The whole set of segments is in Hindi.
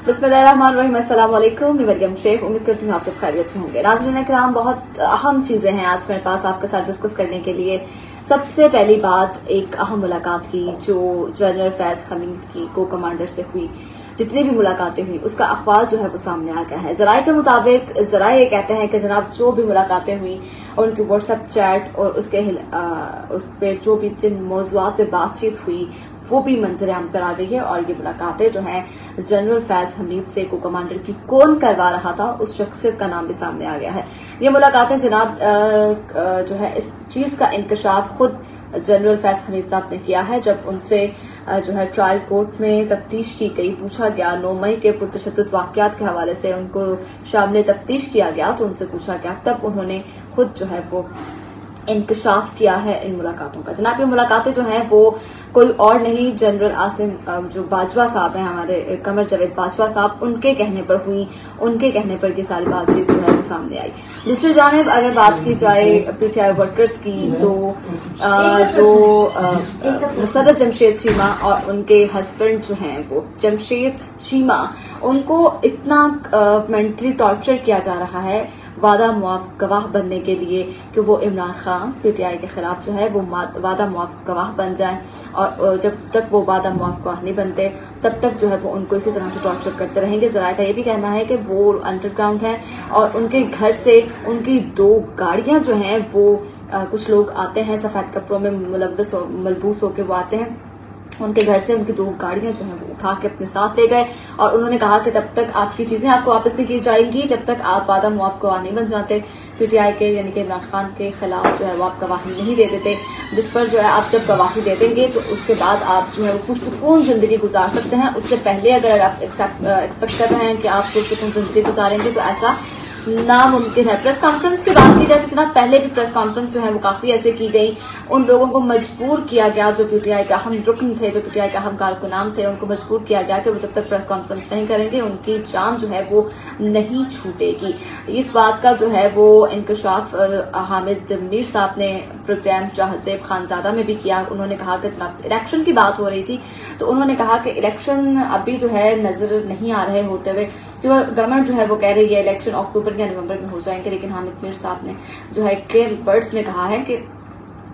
बिस्मिल्लाहिर्रहमानिर्रहीम। अस्सलाम वालेकुम। मैं मरियम शेख, उम्मीद करती हूँ आप सब खैरियत से होंगे। नाज़रीन किराम, बहुत अहम चीजें हैं आज मेरे पास आपके साथ डिस्कस करने के लिए। सबसे पहली बात, एक अहम मुलाकात की जो जनरल फैज हमीद की को कमांडर से हुई। जितनी भी मुलाकातें हुई उसका अखबार जो है वो सामने आ गया है। जराये के मुताबिक जराये ये कहते हैं कि जनाब जो भी मुलाकातें हुई और उनकी व्हाट्सएप चैट और उस पर जो भी जिन मौजूआत पे बातचीत हुई वो भी मंजर आम पर आ गई है। और ये मुलाकातें जो हैं जनरल फैज हमीद से को कमांडर की कौन करवा रहा था उस शख्सियत का नाम भी सामने आ गया है। ये मुलाकातें जनाब जो है इस चीज का इंकशाफ खुद जनरल फैज हमीद साहब ने किया है जब उनसे जो है ट्रायल कोर्ट में तफ्तीश की गई, पूछा गया 9 मई के पुरतशद्दुद वाकयात के हवाले से उनको शामिल तफ्तीश किया गया तो उनसे पूछा गया, तब उन्होंने खुद जो है वो इंकशाफ किया है इन मुलाकातों का। जनाब ये मुलाकातें जो हैं वो कोई और नहीं, जनरल आसिम जो बाजवा साहब हैं हमारे कमर जावेद बाजवा साहब, उनके कहने पर हुई। उनके कहने पर ये सारी बातचीत जो है वो सामने आई। दूसरी जानिब अगर बात की जाए पीटीआई वर्कर्स की तो जो मुसर्रत जमशेद चीमा और उनके हस्बैंड जो हैं वो जमशेद चीमा, उनको इतना मेंटली टॉर्चर किया जा रहा है वादा मुआफ गवाह बनने के लिए कि वो इमरान खान पीटीआई के खिलाफ जो है वो वादा मुआफ गवाह बन जाए। और जब तक वो वादा मुआफ गवाह नहीं बनते तब तक जो है वो उनको इसी तरह से टॉर्चर करते रहेंगे। जराये का ये भी कहना है कि वो अंडरग्राउंड है और उनके घर से उनकी 2 गाड़ियां जो हैं वो कुछ लोग आते हैं सफेद कपड़ों में मलबूस होकर वो आते हैं, उनके घर से उनकी 2 गाड़ियां जो हैं वो उठा के अपने साथ ले गए और उन्होंने कहा कि तब तक आपकी चीजें आपको वापस नहीं की जाएंगी जब तक आप वादा मुआफ गवाह नहीं बन जाते पीटीआई के, यानी कि इमरान खान के खिलाफ जो है वो आप गवाही नहीं दे देते, जिस पर जो है आप जब गवाही दे देंगे तो उसके बाद आप जो है वो पुरसुकून जिंदगी गुजार सकते हैं। उससे पहले अगर आप एक्सपेक्ट कर रहे हैं कि आप पुरसुकून जिंदगी गुजारेंगे तो ऐसा नामुमकिन है। प्रेस कॉन्फ्रेंस की बात की जाए तो जनाब पहले भी प्रेस कॉन्फ्रेंस जो है वो काफी ऐसे की गई, उन लोगों को मजबूर किया गया जो पीटीआई के अहम रुकन थे, जो पीटीआई के अहम कारकुनान थे, उनको मजबूर किया गया कि वो जब तक प्रेस कॉन्फ्रेंस नहीं करेंगे उनकी जान जो है वो नहीं छूटेगी। इस बात का जो है वो इंकशाफ हामिद मीर साहब ने प्रोग्राम जहाजेब खानजादा में भी किया। उन्होंने कहा कि जनाब इलेक्शन की बात हो रही थी तो उन्होंने कहा कि इलेक्शन अभी जो है नजर नहीं आ रहे होते हुए, तो गवर्नमेंट जो है वो कह रही है इलेक्शन अक्टूबर या नवंबर में हो जाएंगे, लेकिन हामिद मीर साहब ने जो है क्लियर वर्ड्स में कहा है कि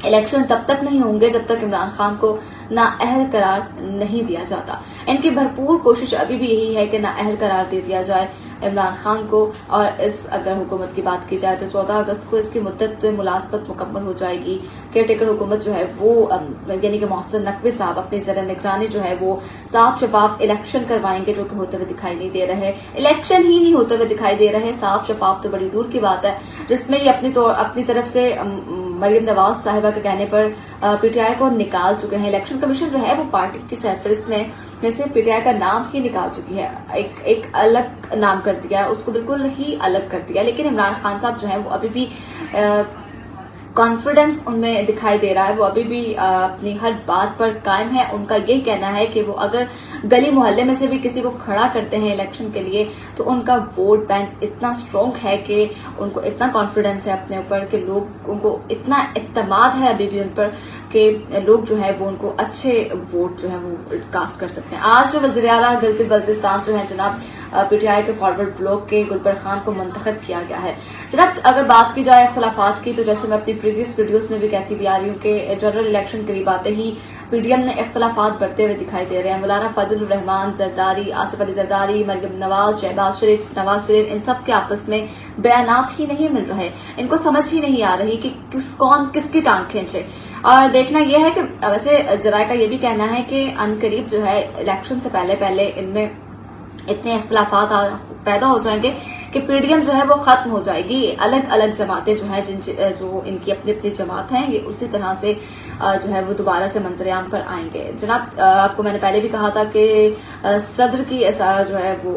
इलेक्शन तब तक नहीं होंगे जब तक इमरान खान को नाअहल करार नहीं दिया जाता। इनकी भरपूर कोशिश अभी भी यही है कि नाअहल करार दे दिया जाए इमरान खान को। और इस अगर हुकूमत की बात की जाए तो 14 अगस्त को इसकी मुद्दत मुलाजमत मुकम्मल हो जाएगी। केयरटेकर हुकूमत जो है वो यानी कि मोहसिन नकवी साहब अपनी ज़रा निगरानी जो है वो साफ शफाफ इलेक्शन करवाएंगे, जो कि होते हुए दिखाई नहीं दे रहे। इलेक्शन ही नहीं होते हुए दिखाई दे रहे, साफ शफाफ तो बड़ी दूर की बात है, जिसमें ये अपनी तरफ से मरियम नवाज साहिबा के कहने पर पीटीआई को निकाल चुके हैं। इलेक्शन कमीशन जो है वो पार्टी की सरफहरिस्त में से पीटीआई का नाम ही निकाल चुकी है, एक अलग नाम कर दिया है, उसको बिल्कुल ही अलग कर दिया। लेकिन इमरान खान साहब जो है वो अभी भी कॉन्फिडेंस उनमें दिखाई दे रहा है, वो अभी भी अपनी हर बात पर कायम है। उनका यही कहना है कि वो अगर गली मोहल्ले में से भी किसी को खड़ा करते हैं इलेक्शन के लिए तो उनका वोट बैंक इतना स्ट्रांग है कि उनको इतना कॉन्फिडेंस है अपने ऊपर कि लोग उनको इतना इत्तेमाद है अभी भी उन पर कि लोग जो है वो उनको अच्छे वोट जो है वो कास्ट कर सकते हैं। आज वज़ीर आला गिलगित बल्तिस्तान जो है जनाब पीटीआई के फॉरवर्ड ब्लॉक के गुलबर खान को मुंतखब किया गया है। जनाब अगर बात की जाए इख्तिलाफात की तो जैसे मैं अपनी प्रीवियस वीडियोस में भी कहती भी आ रही हूँ कि जनरल इलेक्शन करीब आते ही पीडीएम में इख्तिलाफात बढ़ते हुए दिखाई दे रहे हैं। मौलाना फजलुर रहमान जरदारी, आसिफ अली जरदारी, मरियम नवाज, शहबाज शरीफ, नवाज शरीफ, इन सब के आपस में बयानात ही नहीं मिल रहे। इनको समझ ही नहीं आ रही कि कौन किसकी टांग खींचे। और देखना यह है कि वैसे जराये का यह भी कहना है कि अनकरीब जो है इलेक्शन से पहले इनमें इतने इख्तिलाफात पैदा हो जाएंगे कि पीडीएम जो है वो खत्म हो जाएगी। अलग अलग जमातें जो है जो इनकी अपनी अपनी जमात हैं ये उसी तरह से जो है वो दोबारा से मंजरेआम पर आएंगे। जनाब आपको मैंने पहले भी कहा था कि सदर की जो है वो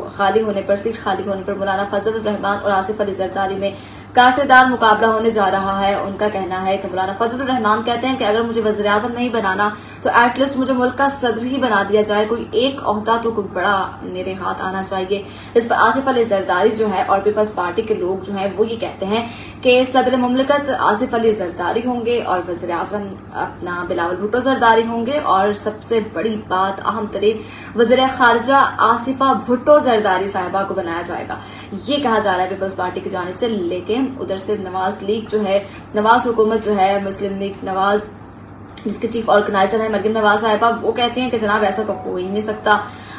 सीट खाली होने पर मौलाना फजलुर रहमान और आसिफ अली जरदारी में कांटेदार मुकाबला होने जा रहा है। उनका कहना है कि मौलाना फजलुर रहमान कहते हैं कि अगर मुझे वज़ीर आज़म नहीं बनाना तो एटलीस्ट मुझे मुल्क का सदर ही बना दिया जाए, कोई एक ओहदा तो कोई बड़ा मेरे हाथ आना चाहिए। इस पर आसिफ अली जरदारी जो है और पीपल्स पार्टी के लोग जो है वो ये कहते हैं कि सदर मुमलिकत आसिफ अली जरदारी होंगे और वज़ीर आज़म अपना बिलावल भुट्टो जरदारी होंगे, और सबसे बड़ी बात अहम तरीन वज़ीर खारजा आसिफा भुट्टो जरदारी साहिबा को बनाया जाएगा, ये कहा जा रहा है पीपल्स पार्टी की जानिब से। लेकिन उधर से नवाज लीग जो है, नवाज हुकूमत जो है, मुस्लिम लीग नवाज जिसके चीफ ऑर्गेनाइजर है मरियम नवाज साहिबा, वो कहती हैं कि जनाब ऐसा तो हो ही नहीं सकता।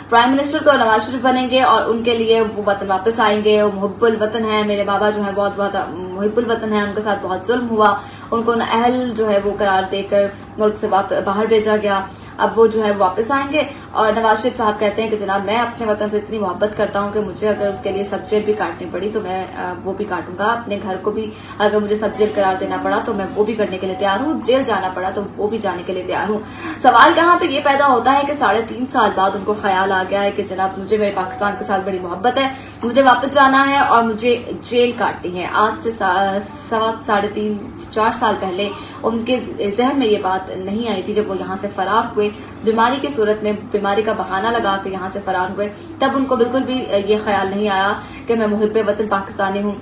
प्राइम मिनिस्टर तो नवाज शरीफ बनेंगे और उनके लिए वो वतन वापस आएंगे, वो मुहिब्बुल वतन है, मेरे बाबा जो है बहुत बहुत मुहिब्बुल वतन है, उनके साथ बहुत जुल्म हुआ, उनको नाअहल जो है वो करार देकर मुल्क से बाहर भेजा गया, अब वो जो है वापस आएंगे। और नवाज शरीफ साहब कहते हैं कि जनाब मैं अपने वतन से इतनी मोहब्बत करता हूं कि मुझे अगर उसके लिए सब जेल भी काटनी पड़ी तो मैं वो भी काटूंगा, अपने घर को भी अगर मुझे सब जेल करार देना पड़ा तो मैं वो भी करने के लिए तैयार हूं, जेल जाना पड़ा तो वो भी जाने के लिए तैयार हूं। सवाल यहाँ पे ये पैदा होता है कि 3.5 साल बाद उनको ख्याल आ गया है कि जनाब मुझे मेरे पाकिस्तान के साथ बड़ी मोहब्बत है, मुझे वापस जाना है और मुझे जेल काटनी है। आज से 3.5-4 साल पहले उनके जहन में ये बात नहीं आई थी, जब वो यहाँ से फरार हुए बीमारी की सूरत में, बीमारी का बहाना लगा के यहाँ से फरार हुए, तब उनको बिल्कुल भी ये ख्याल नहीं आया कि मैं मुहिब्बे वतन पाकिस्तानी हूँ,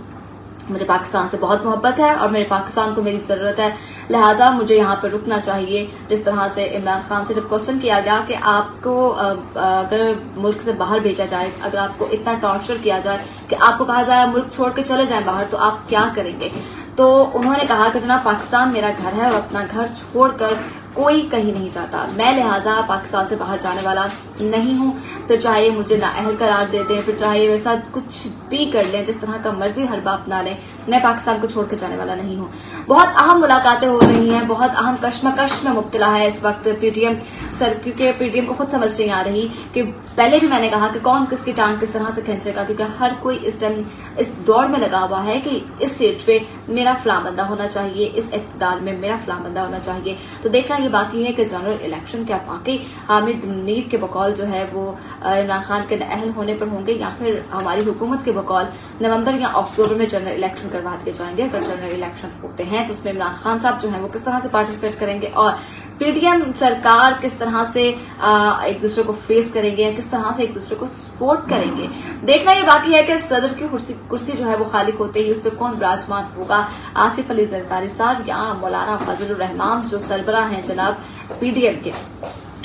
मुझे पाकिस्तान से बहुत मोहब्बत है और मेरे पाकिस्तान को मेरी जरूरत है, लिहाजा मुझे यहाँ पर रुकना चाहिए। जिस तरह से इमरान खान से जब क्वेश्चन किया गया कि आपको अगर मुल्क से बाहर भेजा जाए, अगर आपको इतना टॉर्चर किया जाए कि आपको कहा जाए मुल्क छोड़ के चले जाएं बाहर, तो आप क्या करेंगे, तो उन्होंने कहा कि जनाब पाकिस्तान मेरा घर है और अपना घर छोड़कर कोई कहीं नहीं जाता, मैं लिहाजा पाकिस्तान से बाहर जाने वाला नहीं हूं, फिर चाहे मुझे नाअहल करार दे दें, फिर चाहे मेरे साथ कुछ भी कर लें, जिस तरह का मर्जी हरबा अपना लें, मैं पाकिस्तान को छोड़ के जाने वाला नहीं हूं। बहुत अहम मुलाकातें हो रही हैं, बहुत अहम कश्मकश में मुब्तला है इस वक्त पीटीएम सर, क्योंकि पीटीएम को खुद समझ नहीं आ रही कि पहले भी मैंने कहा कि कौन किसकी टांग किस तरह से खींचेगा, क्योंकि हर कोई इस टाइम इस दौड़ में लगा हुआ है कि इस सीट पे मेरा फलां बंदा होना चाहिए, इस इक़्तिदार में मेरा फलां बंदा होना चाहिए। तो देखना ये बाकी है कि जनरल इलेक्शन क्या वाकई हामिद मुनीर के बकौल जो है वो इमरान खान के नाअहल होने पर होंगे, या फिर हमारी हुकूमत के बकौल नवंबर या अक्टूबर में जनरल इलेक्शन करवा दिए जाएंगे। अगर जनरल इलेक्शन होते हैं तो उसमें इमरान खान साहब जो है वो किस तरह से पार्टिसिपेट करेंगे और पीटीएम सरकार किस तरह से एक दूसरे को फेस करेंगे या किस तरह से एक दूसरे को सपोर्ट करेंगे, देखना ये बाकी है कि सदर की कुर्सी जो है वो खाली होते ही उस पर कौन विराजमान होगा, आसिफ अली जरदारी साहब या मौलाना फजलुर रहमान जो सरबराह हैं जनाब पीडीएम के।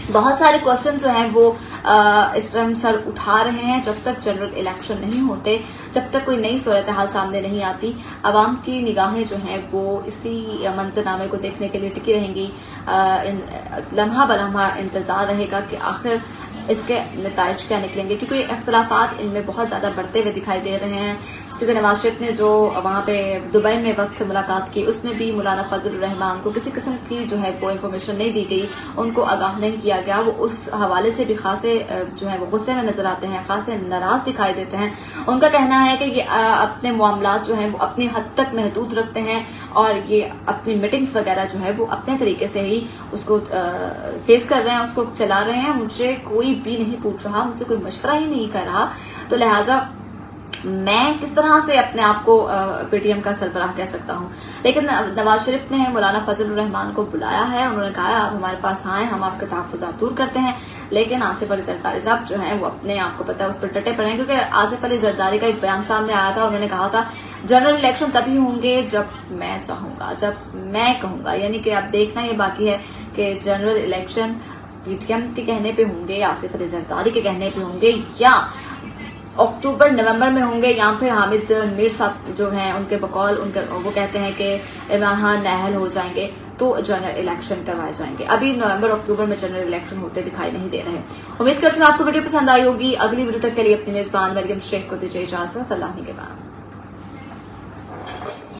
बहुत सारे क्वेश्चन जो हैं वो इस टाइम सर उठा रहे हैं। जब तक जनरल इलेक्शन नहीं होते, जब तक कोई नई सूरत हाल सामने नहीं आती, अवाम की निगाहें जो हैं वो इसी मंजरनामे को देखने के लिए टिकी रहेंगी। लम्हा बलम्हा इंतजार रहेगा कि आखिर इसके नताइज क्या निकलेंगे, क्योंकि इख्तलाफात इनमें बहुत ज्यादा बढ़ते हुए दिखाई दे रहे हैं। क्योंकि नवाज शरीफ ने जो वहां पे दुबई में वक्त से मुलाकात की, उसमें भी मौलाना फजलुर रहमान को किसी किस्म की जो है वो इन्फॉर्मेशन नहीं दी गई, उनको आगाह नहीं किया गया। वो उस हवाले से भी खासे जो है वो गुस्से में नजर आते हैं, खासे नाराज दिखाई देते हैं। उनका कहना है कि ये अपने मामलात जो हैं वो अपनी हद तक महदूद रखते हैं और ये अपनी मीटिंग्स वगैरह जो है वो अपने तरीके से ही उसको फेस कर रहे हैं, उसको चला रहे हैं। मुझे कोई भी नहीं पूछ रहा, मुझसे कोई मशवरा ही नहीं कर रहा, तो लिहाजा मैं किस तरह से अपने आप को पीटीएम का सरबराह कह सकता हूं। लेकिन नवाज शरीफ ने मौलाना फजलुर रहमान को बुलाया है, उन्होंने कहा आप हमारे पास आए, हम आपके तहफ़्फ़ुज़ात दूर करते हैं। लेकिन आसिफ अली जरदारी साहब जो हैं वो अपने आप को पता है उस पर डटे पड़े हैं, क्योंकि आसिफ अली जरदारी का एक बयान सामने आया था, उन्होंने कहा था जनरल इलेक्शन तभी होंगे जब मैं चाहूंगा, जब मैं कहूंगा। यानी कि अब देखना ये बाकी है कि जनरल इलेक्शन पीटीएम के कहने पे होंगे, आसिफ अली जरदारी के कहने पे होंगे, या अक्टूबर नवंबर में होंगे, या फिर हामिद मीर साहब जो हैं उनके बकौल वो कहते हैं कि इमरान खान नाअहल हो जाएंगे तो जनरल इलेक्शन करवाए जाएंगे। अभी नवंबर अक्टूबर में जनरल इलेक्शन होते दिखाई नहीं दे रहे। उम्मीद करती हूँ आपको वीडियो पसंद आई होगी। अगली वीडियो तक के लिए अपनी मेजबान मरियम शेख को दीजिए इजाजत। अल्लाह के बाद।